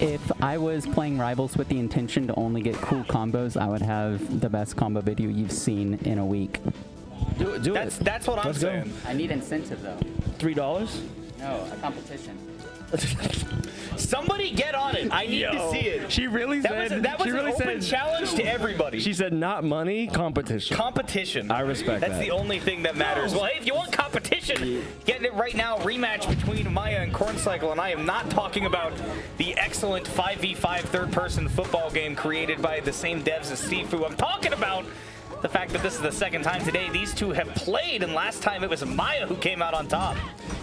If I was playing Rivals with the intention to only get cool combos, I would have the best combo video you've seen in a week. Do it. That's what I'm saying. I need incentive though. $3? No, a competition. Somebody get on it. I need to see it. She really said that was she really an open said challenge to everybody. She said not money, competition. Competition. I respect That's that. the only thing that matters. Well, hey, if you want competition, getting it right now. Rematch between Maya and Corncycle, and I am not talking about the excellent 5v5 third-person football game created by the same devs as Sifu. I'm talking about the fact that this is the second time today these two have played, and last time it was Maya who came out on top.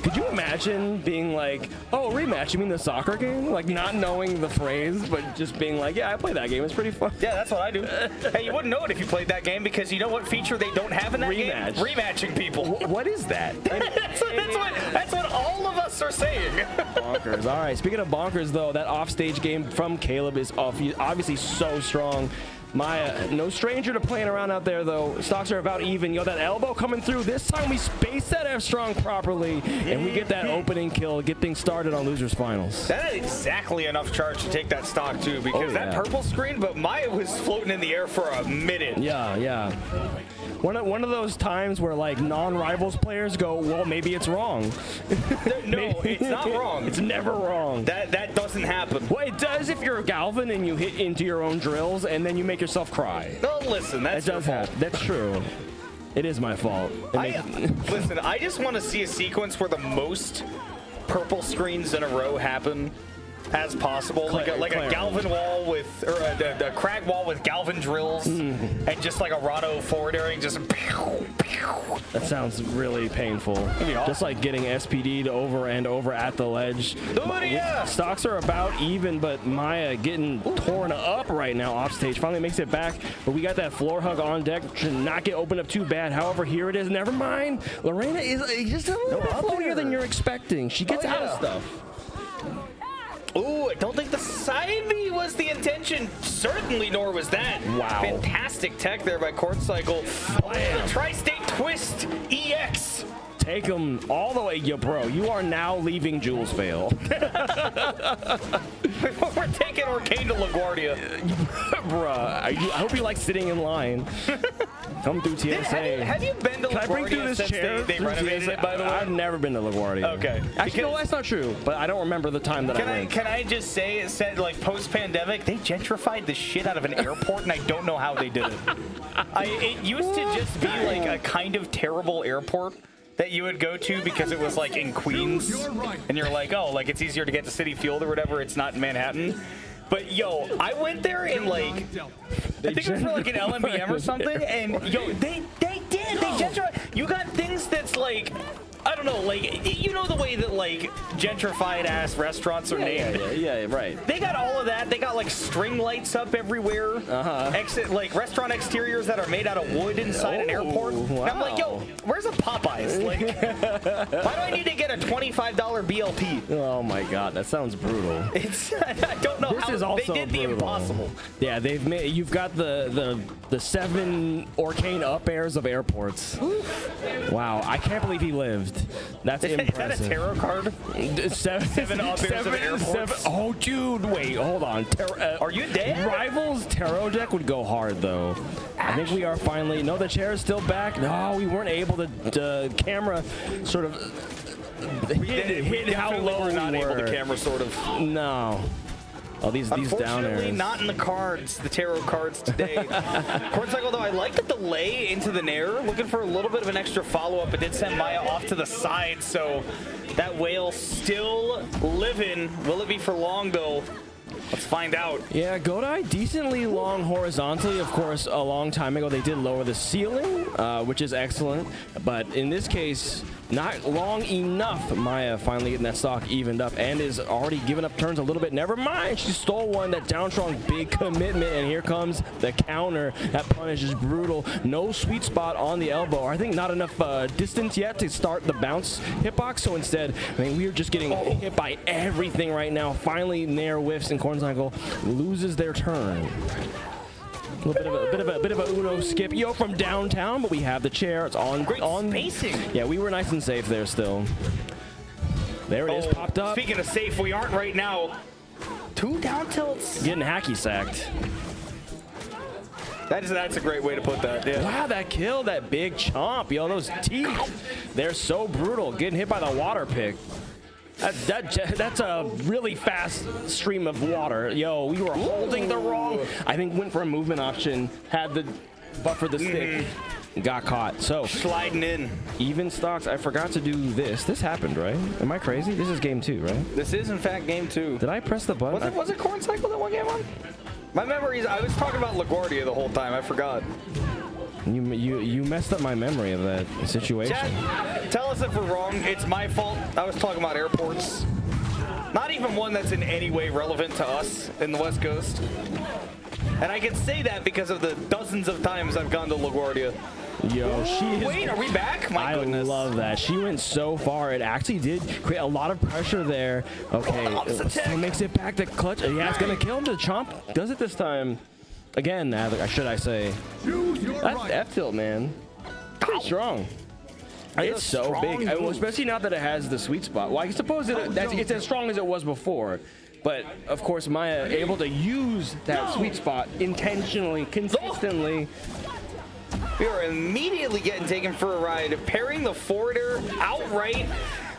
Could you imagine being like, oh, rematch, you mean the soccer game? Like not knowing the phrase, but just being like, yeah, I play that game, it's pretty fun. Yeah, that's what I do. Hey, you wouldn't know it if you played that game, because you know what feature they don't have in that game? Rematching people. What is that? that's what all of us are saying. Bonkers. All right, speaking of bonkers, though, that offstage game from Caleb is obviously so strong. Maya, no stranger to playing around out there, though. Stocks are about even. Yo, that elbow coming through. This time we space that F-Strong properly, and we get that opening kill, get things started on Losers Finals. That is exactly enough charge to take that stock, too, because that purple screen, but Maya was floating in the air for a minute. Yeah. One of those times where, like, non-Rivals players go, well, maybe it's wrong. No, it's not wrong. It's never wrong. That doesn't happen. Well, it does if you're a Galvin and you hit into your own drills, and then you make yourself cry. No, listen, that's your fault. That's true. It is my fault. Listen, I just want to see a sequence where the most purple screens in a row happen as possible, like a Galvin wall with, or a crag wall with Galvin drills, and just like a Rado forward airing, just that sounds really painful. Just like getting SPD'd over and over at the ledge. Stocks are about even, but Maya getting torn up right now off stage. Finally makes it back, but we got that floor hug on deck. Should not get opened up too bad. However, here it is. Never mind. Reina is just a little bit floatier than you're expecting. She gets out of stuff. Ooh, I don't think the side B was the intention. Certainly, nor was that. Wow. Fantastic tech there by Corncycle. Oh, Tri-State Twist EX. Take him all the way. Yo, bro, you are now leaving Jules Fail. We're taking Orcane to LaGuardia. Bruh, I hope you like sitting in line. Come through TSA. Have you been to LaGuardia? Can I bring through this chair? They renovated it, by the way? I've never been to LaGuardia. Okay. Actually, no, that's not true, but I don't remember the time that I went. Can I just say, it said, like, post-pandemic, they gentrified the shit out of an airport, and I don't know how they did it. It used to just be, like, a kind of terrible airport that you would go to because it was like in Queens, and you're like, oh, like it's easier to get to Citi Field or whatever. It's not in Manhattan. But yo, I went there in like, I think it was for like an LMBM or something, and yo, they gentrified. You got things that's like, I don't know, like, you know the way that like gentrified ass restaurants are named. Yeah, right. They got all of that. They got like string lights up everywhere. Like restaurant exteriors that are made out of wood inside an airport. Wow. And I'm like, yo, where's a Popeyes? Like, why do I need to get a $25 BLP? Oh my God, that sounds brutal. I don't know how they did the impossible. Yeah, they've made. You've got the 7 Orcane up airs of airports. Wow, I can't believe he lived. That's impressive. Is that a tarot card? 7 up airs of airports. Oh, dude, wait, hold on. Are you dead? Rivals tarot deck would go hard though. I think we are finally. No, the chair is still back. No, we weren't able to. Camera sort of hit how low we're not we were. able to camera sort of. No. Oh, these down Unfortunately, airs. not in the cards, the tarot cards today. Corncycle, though, I like the delay into the Nair. Looking for a little bit of an extra follow-up. It did send Maya off to the side, so that whale still living. Will it be for long, though? Let's find out. Yeah, Godai decently long horizontally. Of course, a long time ago, they did lower the ceiling, which is excellent. But in this case, not long enough. Maya finally getting that stock evened up and is already giving up turns a little bit. Never mind, she stole one. That down strong, big commitment, and here comes the counter. That punish is brutal. No sweet spot on the elbow. I think not enough distance yet to start the bounce hitbox. So instead, I mean, we're just getting hit by everything right now. Finally, Nair whiffs and Corncycle loses their turn. A bit of a Uno skip, yo, from downtown, but we have the chair. It's on. Great spacing. Yeah, we were nice and safe there still. There it is, popped up. Speaking of safe, we aren't right now. 2 down getting hacky sacked. That's a great way to put that. Yeah. Wow, that kill, that big chomp, yo, those teeth, they're so brutal. Getting hit by the water pick. That's a really fast stream of water. Yo, we were holding the wrong. I think went for a movement option, had the buffer the stick, got caught. So Sliding in. even stocks. I forgot to do this. This happened, right? Am I crazy? This is game 2, right? This is in fact game 2. Did I press the button? Was it Corncycle that won game 1? My memories. I was talking about LaGuardia the whole time. I forgot. You messed up my memory of that situation. Chat, tell us if we're wrong. It's my fault. I was talking about airports. Not even one that's in any way relevant to us in the West Coast. And I can say that because of the dozens of times I've gone to LaGuardia. Yo, she is. Wait, are we back? My goodness. I love that. She went so far. It actually did create a lot of pressure there. Okay, still makes it back to clutch. Yeah, it's going to kill him. The chomp does it this time. Again, should I say. That's F-tilt, man. Pretty strong. It's so big, especially now that it has the sweet spot. Well, I suppose it's as strong as it was before. But, of course, Maya able to use that sweet spot intentionally, consistently. We are immediately getting taken for a ride, parrying the forward air outright.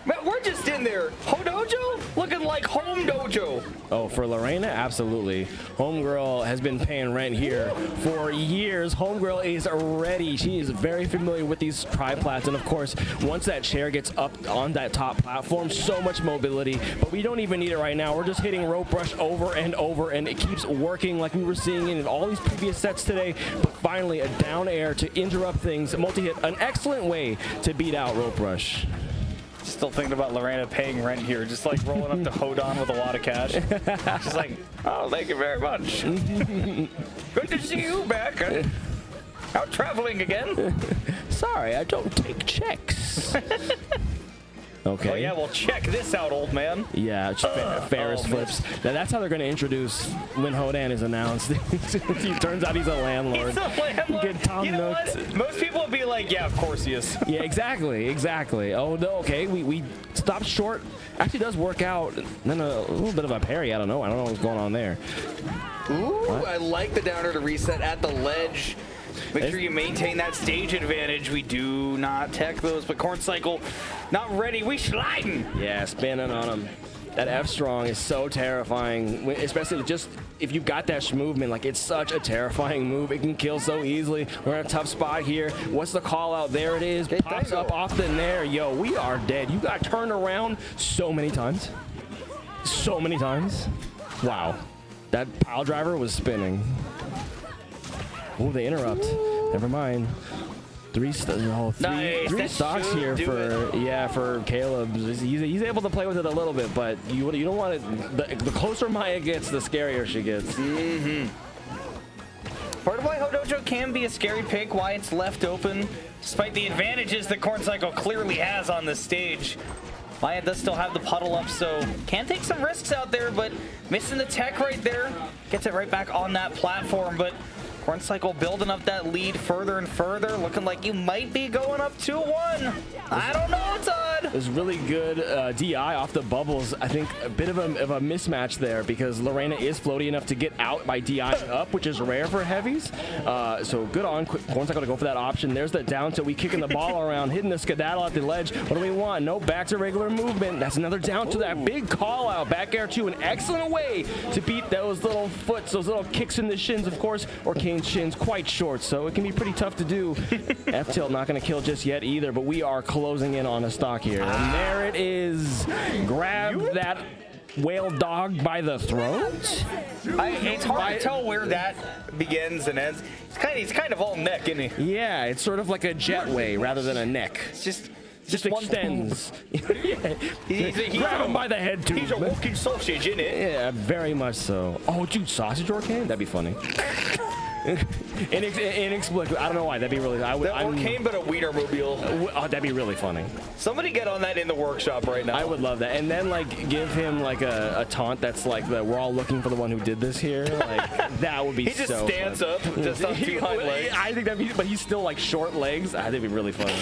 Man, we're just in there. Hodojo looking like home dojo. Oh, for Reina, absolutely. Homegirl has been paying rent here for years. Homegirl is ready. She is very familiar with these triplats. And of course, once that chair gets up on that top platform, so much mobility. But we don't even need it right now. We're just hitting rope rush over and over, and it keeps working like we were seeing in all these previous sets today. But finally, a down air to interrupt things. Multi-hit, an excellent way to beat out rope rush. Still thinking about Lorena paying rent here, just like rolling up to Hodon with a lot of cash. She's like, oh, thank you very much. Good to see you back. Out traveling again. Sorry, I don't take checks. Okay. Oh yeah, well check this out, old man. Yeah, Ferris flips. Now that's how they're going to introduce when Hodan is announced. He turns out he's a landlord. He's a landlord. Get Tom you know Nooks. what? Most people would be like, yeah, of course he is. Yeah, exactly. Oh no, okay, we stopped short. Actually does work out. Then a little bit of a parry. I don't know what's going on there. Ooh, I like the downer to reset at the ledge. Make sure you maintain that stage advantage. We do not tech those, but Corncycle not ready. We sliding. Yeah, spinning on him. That F strong is so terrifying, especially just if you've got that movement. Like, it's such a terrifying move. It can kill so easily. We're in a tough spot here. What's the call out? There it is. Pops up off the nair. Yo, we are dead. You got turned around so many times. So many times. Wow. That pile driver was spinning. Oh, they interrupt. Never mind. Three stocks here for Caleb. He's able to play with it a little bit, but you don't want it. The closer Maya gets, the scarier she gets. Part of why Hodojo can be a scary pick, why it's left open, despite the advantages that Corncycle clearly has on this stage. Maya does still have the puddle up, so can take some risks out there, but missing the tech right there gets it right back on that platform. But Corncycle building up that lead further and further, looking like you might be going up 2-1. I don't know, Todd. It was really good DI off the bubbles. I think a bit of a mismatch there because Lorena is floaty enough to get out by DI up, which is rare for heavies. So good on Corncycle to go for that option. There's the down tilt. We kicking the ball around, hitting the skedaddle at the ledge. What do we want? No, back to regular movement. That's another down to that big call out. Back air too. An excellent way to beat those little foots, those little kicks in the shins, of course. Orcane's shins quite short, so it can be pretty tough to do. F-tilt not going to kill just yet either, but we are closing in on a stock here. And there it is. Grab that whale dog by the throat. It's hard to tell where that begins and ends. He's kind of all neck, isn't he? Yeah, it's sort of like a jetway rather than a neck. It's just extends. Yeah. Grab him by the head too. He's a walking sausage, isn't it? Yeah, very much so. Oh, dude, sausage Orcane? That'd be funny. Inexplicable. I don't know why. That'd be really. Orcane, but a Wienermobile. Oh, that'd be really funny. Somebody get on that in the workshop right now. I would love that. And then like give him like a taunt that's like we're all looking for the one who did this here. Like that would be so. He just stands up, just on two hind legs. I think that'd be. But he's still like short legs. I think it'd be really funny.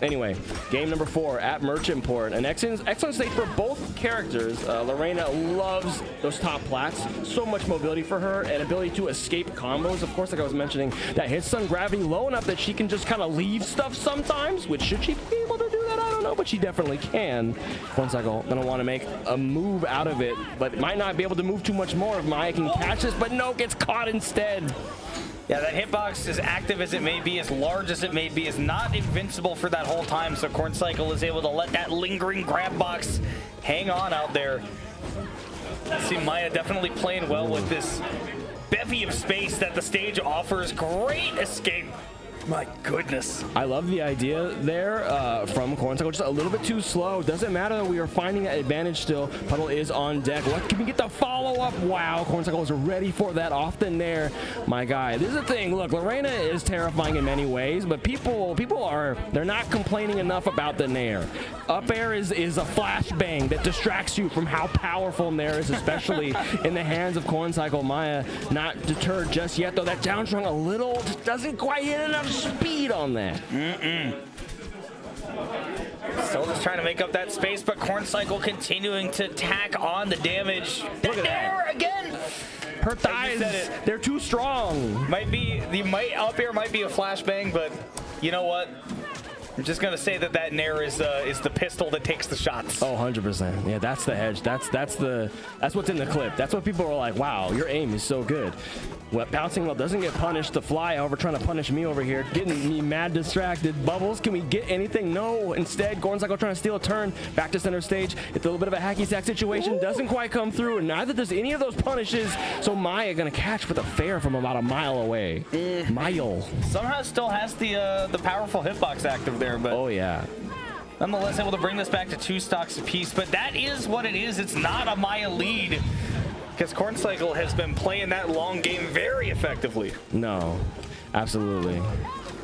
Anyway, game number 4 at Merchant Port. An excellent stage for both characters. Lorena loves those top plats. So much mobility for her and ability to escape combos. Of course, like I was mentioning, that hits stun gravity low enough that she can just kind of leave stuff sometimes, which should she be able to do that? I don't know, but she definitely can. Corncycle gonna want to make a move out of it, but might not be able to move too much more if Maya can catch this, but no, gets caught instead. Yeah, that hitbox, as active as it may be, as large as it may be, is not invincible for that whole time, so Corncycle is able to let that lingering grab box hang on out there. See, Maya definitely playing well with this bevy of space that the stage offers. Great escape. My goodness. I love the idea there from Corncycle. Just a little bit too slow. Doesn't matter. We are finding that advantage still. Puddle is on deck. What can we get the follow-up? Wow, Corncycle is ready for that off the nair. My guy. This is the thing. Look, Lorena is terrifying in many ways, but people they're not complaining enough about the nair. Up air is a flashbang that distracts you from how powerful nair is, especially in the hands of Corncycle. Maya not deterred just yet, though. That down strong a little, just doesn't quite hit enough speed on that. Still just trying to make up that space, but Corncycle continuing to tack on the damage. Look at there that. Again. Her thighs, they're too strong. Up air might be a flashbang, but you know what? I'm just gonna say that nair is the pistol that takes the shots. Oh, 100%. Yeah, that's the hedge. That's what's in the clip. That's what people are like, wow, your aim is so good. What bouncing well doesn't get punished. The fly, however, trying to punish me over here, getting me mad distracted. Bubbles, can we get anything? No. Instead, Corncycle trying to steal a turn. Back to center stage. It's a little bit of a hacky sack situation. Ooh. Doesn't quite come through, and neither does any of those punishes. So Maya gonna catch with a fair from about a mile away. Mile. Somehow still has the powerful hitbox active there, but oh yeah. Nonetheless, able to bring this back to 2 stocks apiece. But that is what it is. It's not a Maya lead, because Corncycle has been playing that long game very effectively. No, absolutely.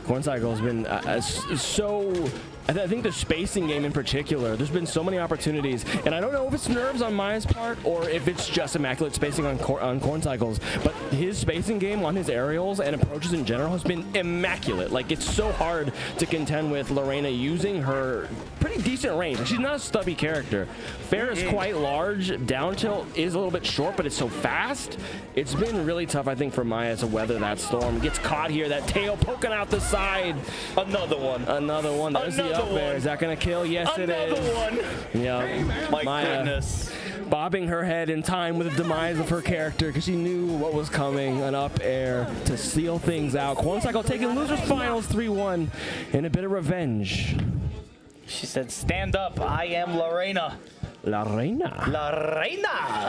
Corncycle has been so... I think the spacing game in particular, there's been so many opportunities, and I don't know if it's nerves on Maya's part or if it's just immaculate spacing on Corncycle's, but his spacing game on his aerials and approaches in general has been immaculate. Like, it's so hard to contend with Lorena using her pretty decent range. Like, she's not a stubby character. Fair is quite large. Down tilt is a little bit short, but it's so fast. It's been really tough, I think, for Maya to weather that storm. Gets caught here, that tail poking out the side. Another one. Another one. There's the up air. Is that going to kill? Yes, it is. Another one. Yeah. My Maya goodness. Bobbing her head in time with the demise of her character because she knew what was coming. An up air to seal things out. Corncycle taking losers finals 3-1 and a bit of revenge. She said, stand up. I am Lorena. La Reina. La Reina.